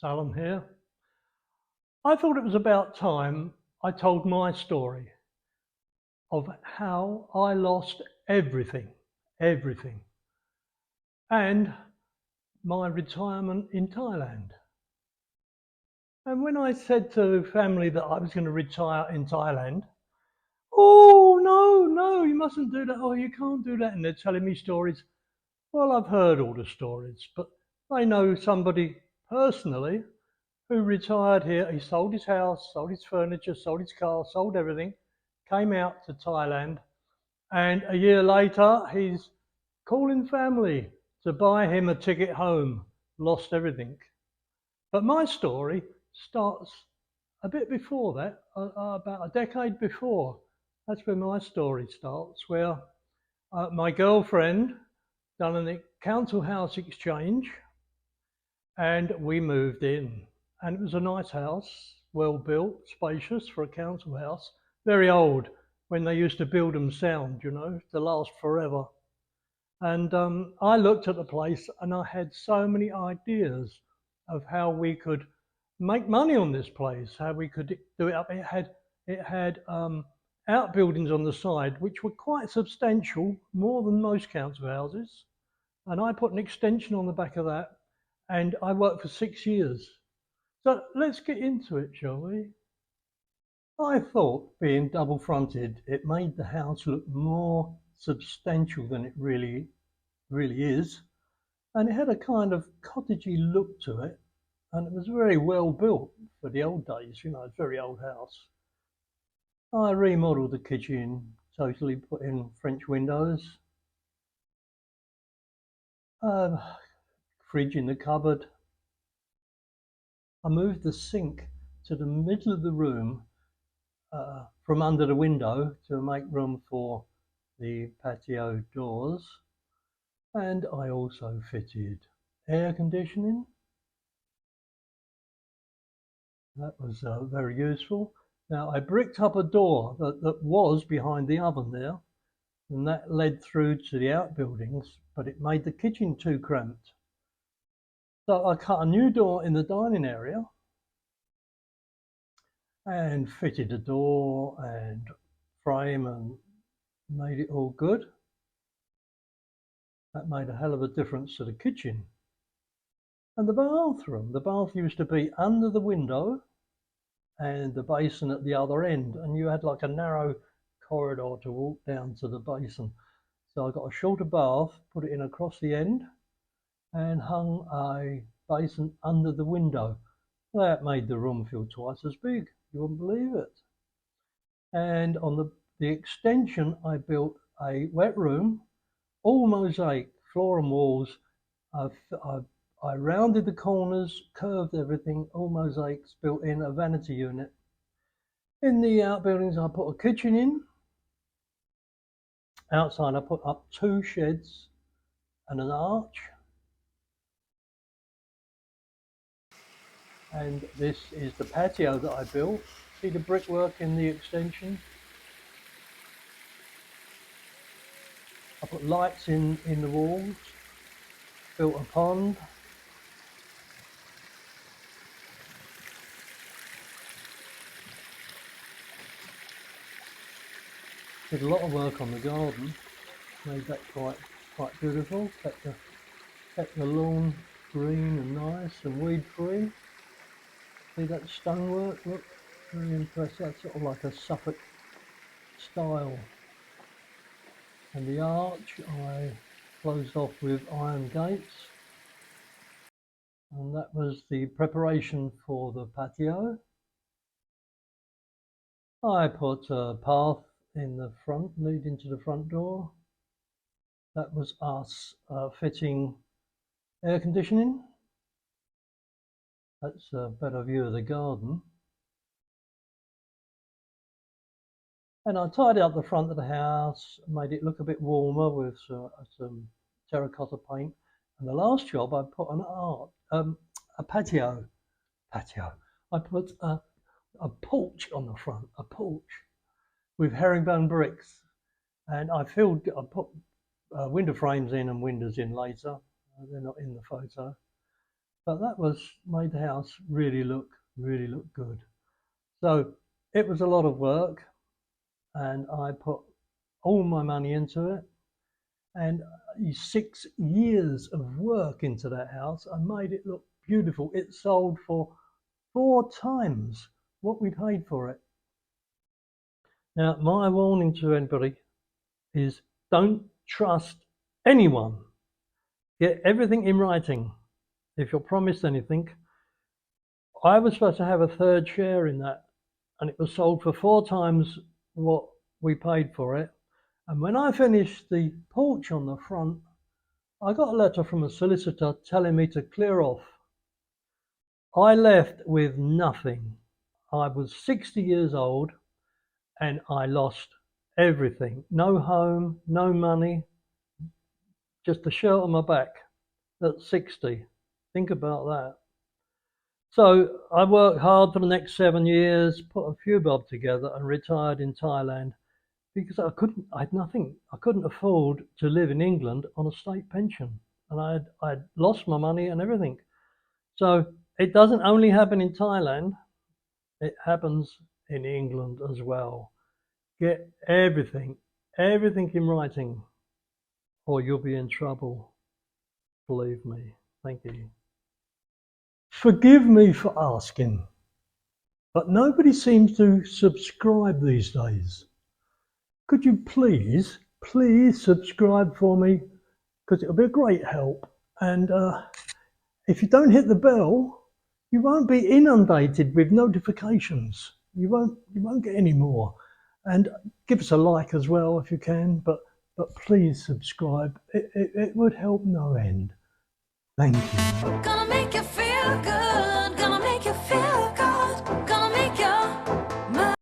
Alan here. I thought it was about time I told my story of how I lost everything, and my retirement in Thailand. And when I said to family that I was going to retire in Thailand, oh, no, you mustn't do that. Oh, you can't do that. And they're telling me stories. Well, I've heard all the stories, but I know somebody personally who retired here. He sold his house, sold his furniture, sold his car, sold everything, came out to Thailand, and a year later he's calling family to buy him a ticket home, lost everything. But my story starts a bit before that, about a decade before. That's where my story starts, where my girlfriend done a council house exchange and we moved in. And it was a nice house, well built, spacious for a council house, very old, when they used to build them sound, to last forever. And I looked at the place and I had so many ideas of how we could make money on this place, how we could do it up. It had outbuildings on the side, which were quite substantial, more than most council houses. And I put an extension on the back of that, and I worked for 6 years. So let's get into it, shall we? I thought being double fronted, it made the house look more substantial than it really is. And it had a kind of cottagey look to it. And it was very well built for the old days, it's a very old house. I remodeled the kitchen, totally put in French windows, fridge in the cupboard. I moved the sink to the middle of the room from under the window to make room for the patio doors. And I also fitted air conditioning. That was very useful. Now I bricked up a door that was behind the oven there, and that led through to the outbuildings, but it made the kitchen too cramped. So I cut a new door in the dining area and fitted a door and frame and made it all good. That made a hell of a difference to the kitchen. And the bath used to be under the window and the basin at the other end, and you had like a narrow corridor to walk down to the basin. So I got a shorter bath, put it in across the end, and hung a basin under the window. That made the room feel twice as big. You wouldn't believe it. And on the extension, I built a wet room, all mosaic, floor and walls. I rounded the corners, curved everything, all mosaics, built in a vanity unit. In the outbuildings, I put a kitchen in. Outside, I put up 2 sheds and an arch. And this is the patio that I built. See the brickwork in the extension? I put lights in the walls, built a pond. Did a lot of work on the garden, made that quite beautiful, kept the lawn green and nice and weed free. See that stonework, look, very impressive. That's sort of like a Suffolk style. And the arch I closed off with iron gates. And that was the preparation for the patio. I put a path in the front leading to the front door. That was us fitting air conditioning. That's a better view of the garden. And I tidied up the front of the house, made it look a bit warmer with some terracotta paint. And the last job, I put a patio. I put a porch on the front, a porch with herringbone bricks. And I put window frames in and windows in later. They're not in the photo. But that made the house really look good. So it was a lot of work, and I put all my money into it, and 6 years of work into that house. I made it look beautiful. It sold for 4 times what we paid for it. Now, my warning to anybody is don't trust anyone. Get everything in writing. If you're promised anything, I was supposed to have a third share in that, and it was sold for 4 times what we paid for it. And when I finished the porch on the front, I got a letter from a solicitor telling me to clear off. I left with nothing. I was 60 years old and I lost everything. No home, no money, just a shirt on my back at 60. Think about that. So I worked hard for the next 7 years, put a few bob together and retired in Thailand because I had nothing. I couldn't afford to live in England on a state pension, and I'd lost my money and everything. So it doesn't only happen in Thailand, it happens in England as well. Get everything in writing, or you'll be in trouble. Believe me. Thank you. Forgive me for asking, but nobody seems to subscribe these days. Could you please subscribe for me? Because it'll be a great help. And if you don't hit the bell, you won't be inundated with notifications. You won't get any more. And give us a like as well if you can. But please subscribe. It would help no end. Thank you. Gonna make you feel good.